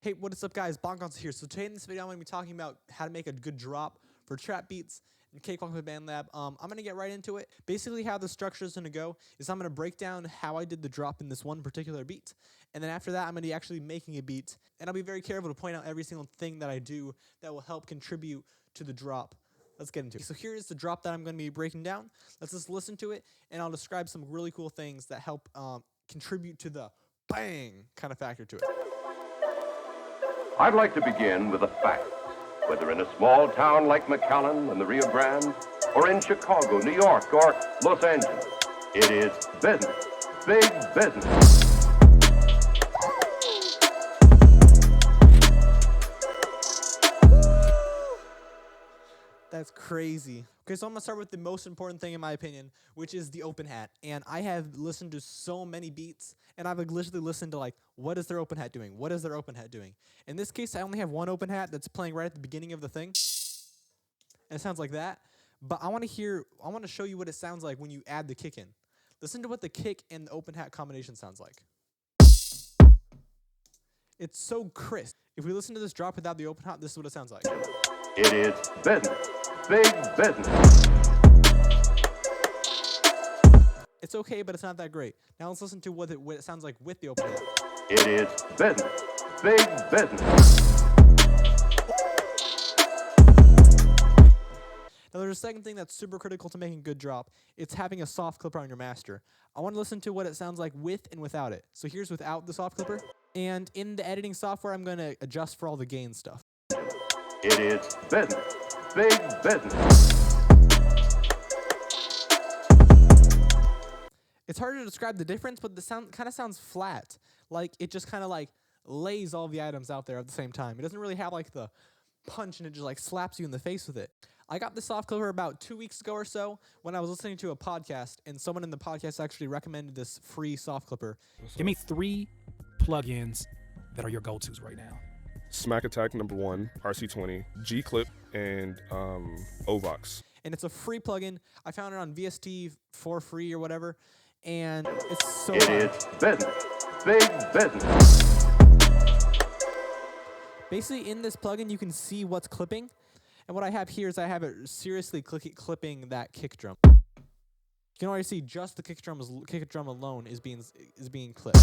Hey, what is up guys, Bongonzo here. So today in this video I'm going to be talking about how to make a good drop for trap beats and Cakewalk with Bandlab. I'm going to get right into it. Basically how the structure is going to go is I'm going to break down how I did the drop in this one particular beat. And then after that I'm going to be actually making a beat. And I'll be very careful to point out every single thing that I do that will help contribute to the drop. Let's get into it. So here is the drop that I'm going to be breaking down. Let's just listen to it and I'll describe some really cool things that help contribute to the bang kind of factor to it. I'd like to begin with a fact. Whether in a small town like McAllen in the Rio Grande, or in Chicago, New York, or Los Angeles, it is business, big business. That's crazy. Okay, so I'm going to start with the most important thing in my opinion, which is the open hat. And I have listened to so many beats, and I've literally listened to what is their open hat doing? What is their open hat doing? In this case, I only have one open hat that's playing right at the beginning of the thing. And it sounds like that. But I want to show you what it sounds like when you add the kick in. Listen to what the kick and the open hat combination sounds like. It's so crisp. If we listen to this drop without the open hat, this is what it sounds like. It is business, big business. It's okay, but it's not that great. Now let's listen to what it sounds like with the open hat. It is business, big business. Now there's a second thing that's super critical to making a good drop. It's having a soft clipper on your master. I want to listen to what it sounds like with and without it. So here's without the soft clipper. And in the editing software, I'm going to adjust for all the gain stuff. It is business, big business. It's hard to describe the difference, but the sound kind of sounds flat. Like it just kind of lays all the items out there at the same time. It doesn't really have the punch and it just slaps you in the face with it. I got this soft clipper about 2 weeks ago or so when I was listening to a podcast, and someone in the podcast actually recommended this free soft clipper. Give me 3 plugins that are your go-tos right now. Smack Attack #1, RC20, G-Clip, and Ovox. And it's a free plugin. I found it on VST for free or whatever, and it's so It fun. is business, big business. Basically, in this plugin, you can see what's clipping. And what I have here is I have it seriously clipping that kick drum. You can already see just the kick drum alone is being clipped.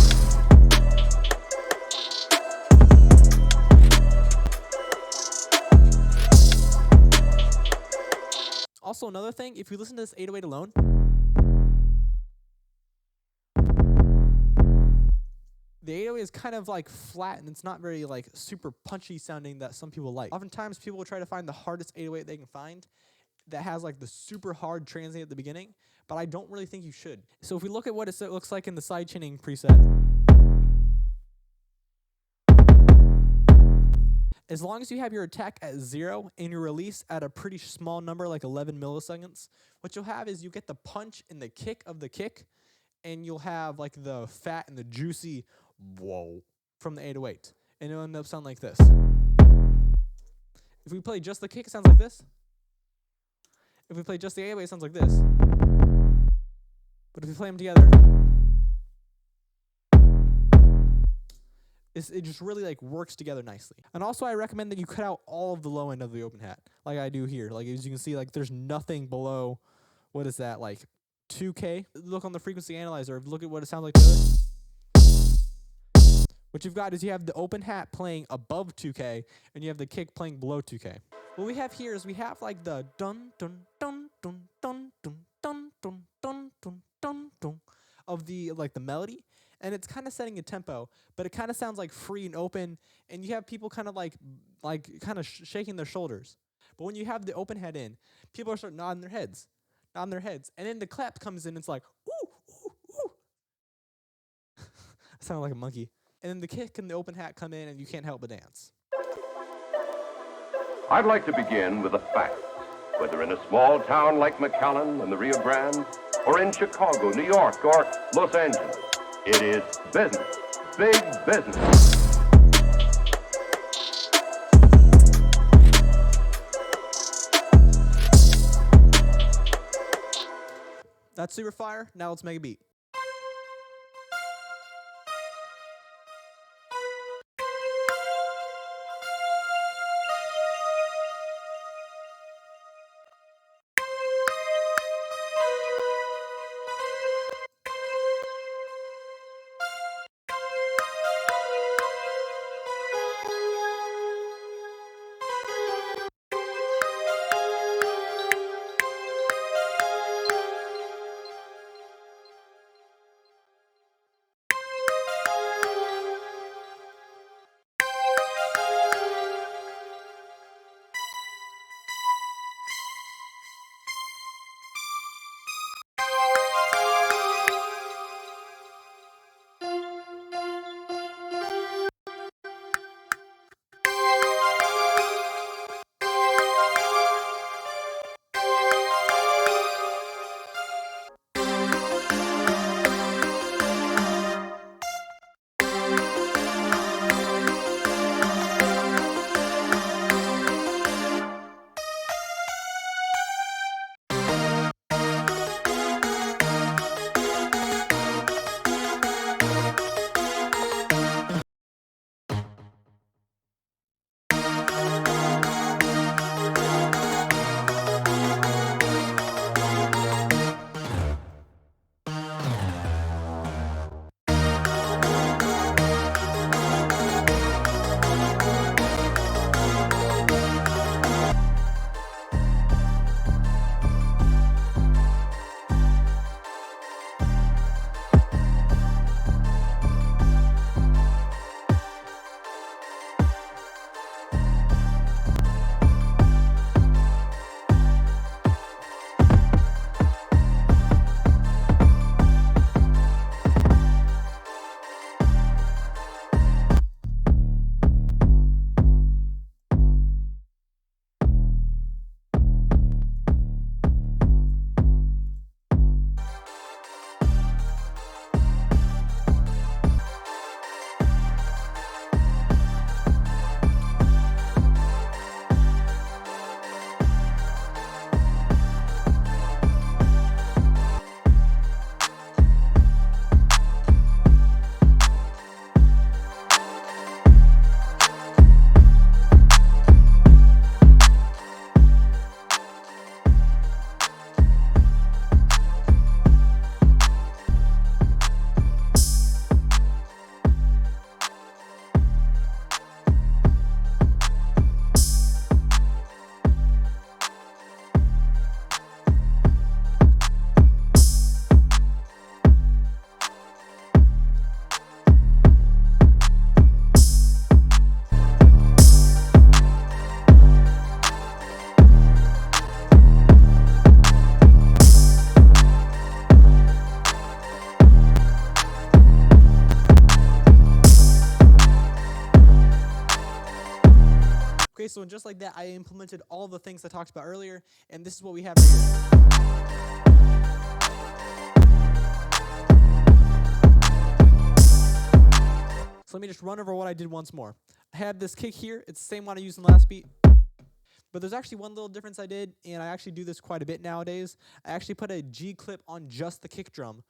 Also, another thing, if you listen to this 808 alone, the 808 is kind of flat, and it's not very super punchy sounding that some people like. Oftentimes people will try to find the hardest 808 they can find that has the super hard transient at the beginning, but I don't really think you should. So if we look at what it looks like in the sidechaining preset, as long as you have your attack at 0 and your release at a pretty small number, like 11 milliseconds, what you'll have is you get the punch and the kick of the kick, and you'll have the fat and the juicy whoa from the 808. And it'll end up sounding like this. If we play just the kick, it sounds like this. If we play just the 808, it sounds like this. But if we play them together, it just really works together nicely. And also I recommend that you cut out all of the low end of the open hat, like I do here. As you can see, there's nothing below, what is that, 2K? Look on the frequency analyzer, look at what it sounds like together. What you've got is you have the open hat playing above 2K, and you have the kick playing below 2K. What we have here is we have the dun dun dun dun dun dun dun dun dun dun dun dun of the the melody, and it's kind of setting a tempo, but it kind of sounds free and open, and you have people kind of shaking their shoulders. But when you have the open hat in, people are starting nodding their heads, and then the clap comes in, and it's ooh, ooh, ooh. I sound like a monkey. And then the kick and the open hat come in, and you can't help but dance. I'd like to begin with a fact. Whether in a small town like McAllen in the Rio Grande, or in Chicago, New York, or Los Angeles, it is business, big business. That's super fire. Now let's make a beat. Okay, so just like that, I implemented all the things I talked about earlier, and this is what we have right here. So let me just run over what I did once more. I have this kick here. It's the same one I used in the last beat. But there's actually one little difference I did, and I actually do this quite a bit nowadays. I actually put a G clip on just the kick drum.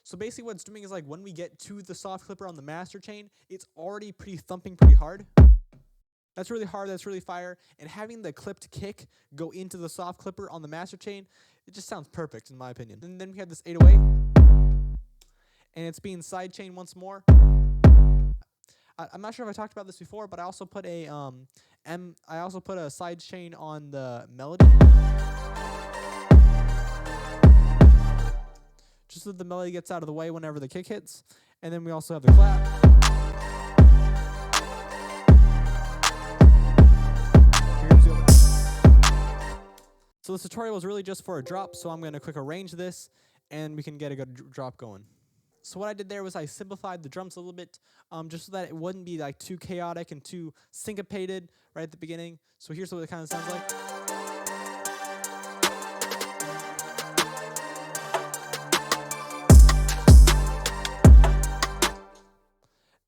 So basically what it's doing is, like, when we get to the soft clipper on the master chain, it's already thumping pretty hard. That's really hard, that's really fire. And having the clipped kick go into the soft clipper on the master chain, it just sounds perfect in my opinion. And then we have this 808. And it's being side chain once more. I'm not sure if I talked about this before, but I also put a side chain on the melody, just so that the melody gets out of the way whenever the kick hits. And then we also have the clap. So this tutorial was really just for a drop, so I'm going to quick arrange this, and we can get a good drop going. So what I did there was I simplified the drums a little bit, just so that it wouldn't be like too chaotic and too syncopated right at the beginning. So here's what it kind of sounds like.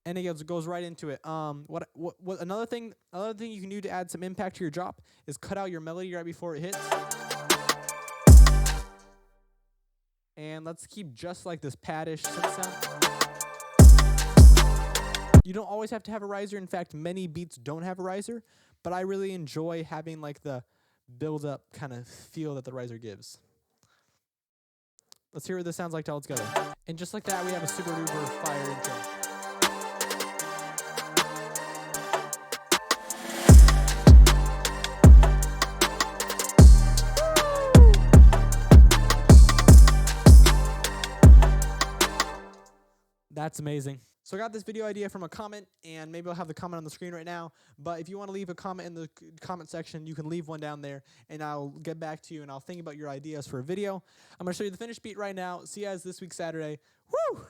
And it goes right into it. What another thing you can do to add some impact to your drop is cut out your melody right before it hits. And let's keep just like this pad-ish synth sound. You don't always have to have a riser. In fact, many beats don't have a riser, but I really enjoy having like the build-up kind of feel that the riser gives. Let's hear what this sounds like all together. And just like that, we have a super duper fire intro. That's amazing. So I got this video idea from a comment, and maybe I'll have the comment on the screen right now. But if you want to leave a comment in the comment section, you can leave one down there, and I'll get back to you, and I'll think about your ideas for a video. I'm going to show you the finished beat right now. See you guys this week, Saturday. Woo!